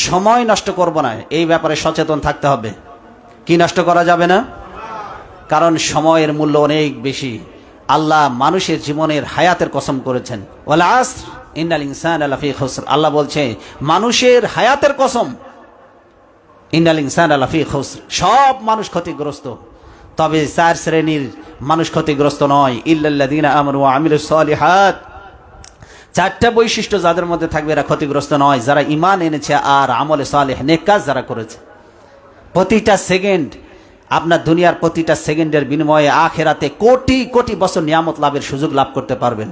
সময় নষ্ট করব না, এই ব্যাপারে সচেতন থাকতে হবে। কি নষ্ট করা যাবে না? কারণ সময়ের মূল্য অনেক বেশি। আল্লাহ মানুষের জীবনের হায়াতের কসম করেছেন, ওয়াল আসর ইন্নাল ইনসানা লাফি খুসর। আল্লাহ বলছে মানুষের হায়াতের কসম, ইন্নাল ইনসানা লাফি খুসর, সব মানুষ ক্ষতিগ্রস্ত। তবে 4 শ্রেণীর মানুষ ক্ষতিগ্রস্ত নয়, ইল্লাল্লাযীনা আমানু ওয়া আমিলুস সালিহাত। 4টা বৈশিষ্ট্য যাদের মধ্যে থাকবে এরা ক্ষতিগ্রস্ত নয়, যারা ঈমান এনেছে আর আমলে সালেহ নেক কাজ যারা করেছে। প্রতিটা সেকেন্ড, আপনার দুনিয়ার প্রতিটা সেকেন্ডের বিনিময়ে আখিরাতে কোটি কোটি বছর নিয়ামত লাভের সুযোগ লাভ করতে পারবেন।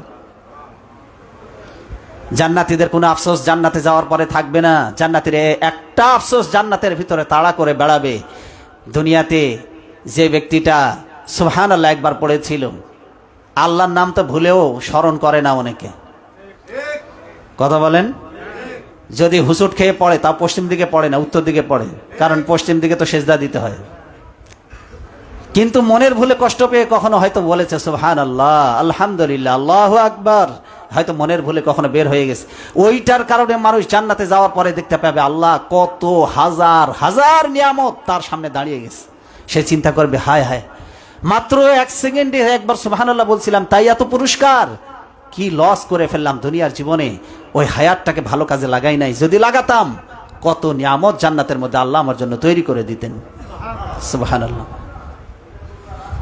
জান্নাতীদের কোনো আফসোস জান্নাতে যাওয়ার পরে থাকবে না। জান্নাতীর একটা আফসোস জান্নাতের ভিতরে তাড়া করে বেড়াবে। দুনিয়াতে যে ব্যক্তিটা সুবহানাল্লাহ একবার পড়েছিল, আল্লাহর নাম তো ভুলেও স্মরণ করে না অনেকে। কথা বলেন? যদি হুসুট খেয়ে পড়ে তা পশ্চিম দিকে পড়ে না, উত্তর দিকে পড়ে, কারণ পশ্চিম দিকে তো সেজদা দিতে হয়। কিন্তু মনের ভুলে কষ্ট পেয়ে কখনো হয়তো বলেছে সুবহানাল্লাহ, আলহামদুলিল্লাহ, আল্লাহু আকবার, হয়তো মনের ভুলে কখনো বের হয়ে গেছে। ওইটার কারণে মানুষ জান্নাতে যাওয়ার পরে দেখতে পাবে আল্লাহ কত হাজার হাজার নিয়ামত তার সামনে দাঁড়িয়ে গেছে। সে চিন্তা করবে, হায় হায়, মাত্র 1 সেকেন্ডে একবার সুবহানাল্লাহ বলছিলাম, তাই এত পুরস্কার, কি লস করে ফেললাম দুনিয়ার জীবনে। ওই হায়াতটাকে ভালো কাজে লাগাই নাই, যদি লাগাতাম কত নিয়ামত জান্নাতের মধ্যে আল্লাহ আমার জন্য তৈরি করে দিতেন। সুবহানাল্লাহ।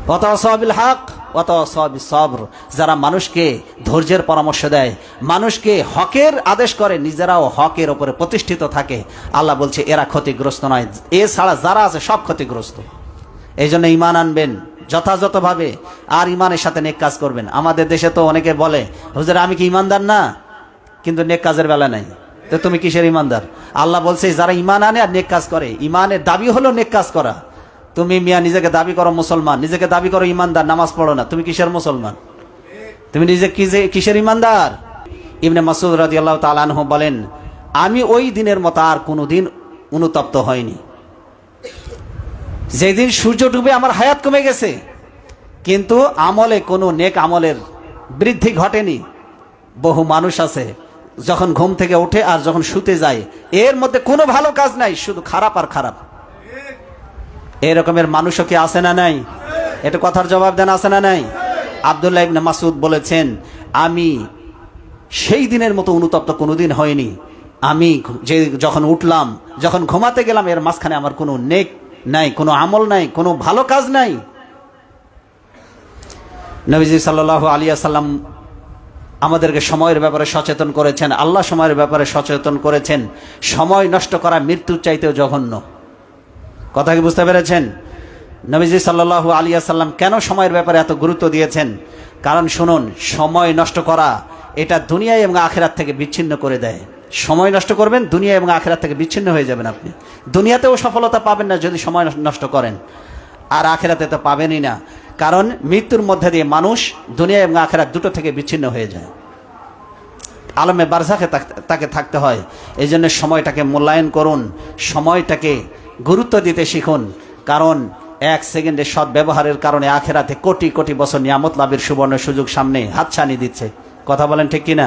ওয়াতাওয়াসাবিল হক ওয়াতাওয়াসাবিস সবর। যারা মানুষকে ধৈর্যের পরামর্শ দেয়, মানুষকে হকের আদেশ করে, নিজেরাও হকের উপরে প্রতিষ্ঠিত থাকে, আল্লাহ বলছে এরা ক্ষতিগ্রস্ত নয়। এছাড়া যারা আছে সব ক্ষতিগ্রস্ত। এই জন্য ঈমান আনবেন যথাযথভাবে, আর ঈমানের সাথে নেক কাজ করবেন। আমাদের দেশে তো অনেকে বলে, হুজুর আমি কি ঈমানদার না, কিন্তু নেক কাজের বেলা নাই। তো তুমি কিসের ঈমানদার? আল্লাহ বলছে যারা ঈমান আনে আর নেক কাজ করে। ঈমানের দাবি হলো নেক কাজ করা। তুমি মিয়া নিজেকে দাবি করো মুসলমান, নিজেকে দাবি করো ঈমানদার, নামাজ পড়ো না, তুমি কিসের মুসলমান? তুমি নিজে কিসের ঈমানদার? ইবনে মাসউদ রাদিয়াল্লাহু তাআলা আনহু বলেন, আমি ওই দিনের মতো আর কোনোদিন অনুতপ্ত হয়নি যেদিন সূর্য ডুবে আমার হায়াত কমে গেছে, কিন্তু আমলে কোনো নেক আমলের বৃদ্ধি ঘটেনি। বহু মানুষ আছে যখন ঘুম থেকে ওঠে আর যখন শুতে যায় এর মধ্যে কোনো ভালো কাজ নাই, শুধু খারাপ আর খারাপ। এরকমের মানুষও কি আছে না নাই? এটা কথার জবাব দেন, আছে না নাই? আব্দুল্লাহ ইবনে মাসউদ বলেছেন, আমি সেই দিনের মতো অনুতপ্ত কোনোদিন হয়নি। আমি যখন উঠলাম, যখন ঘুমাতে গেলাম, এর মাঝখানে আমার কোনো নেক নাই, কোনো আমল নাই, কোনো ভালো কাজ নাই। নবীজি সাল্লাল্লাহু আলাইহি ওয়াসাল্লাম আমাদেরকে সময়ের ব্যাপারে সচেতন করেছেন। আল্লাহ সময়ের ব্যাপারে সচেতন করেছেন। সময় নষ্ট করা মৃত্যুর চাইতেও জঘন্য। কথা কি বুঝতে পেরেছেন? নবীজি সাল্লাল্লাহু আলাইহি ওয়াসাল্লাম কেন সময়ের ব্যাপারে এত গুরুত্ব দিয়েছেন? কারণ শুনুন, সময় নষ্ট করা এটা দুনিয়া এবং আখিরাত থেকে বিচ্ছিন্ন করে দেয়। সময় নষ্ট করবেন, দুনিয়া এবং আখিরাত থেকে বিচ্ছিন্ন হয়ে যাবেন। আপনি দুনিয়াতেও সফলতা পাবেন না যদি সময় নষ্ট করেন, আর আখিরাতে তো পাবেনই না। কারণ মৃত্যুর মধ্যে দিয়ে মানুষ দুনিয়া এবং আখিরাত দুটো থেকে বিচ্ছিন্ন হয়ে যায়। আলমে বারজাখে তাকে থাকতে হয়। এই জন্য সময়টাকে মূল্যায়ন করুন, সময়টাকে গুরুত্ব দিতে শিখুন। কারণ 1 সেকেন্ডের সৎ ব্যবহারের কারণে আখিরাতে কোটি কোটি বছর নিয়ামত লাভের সুবর্ণ সুযোগ সামনে হাতছানি দিচ্ছে। কথা বলেন ঠিক কিনা?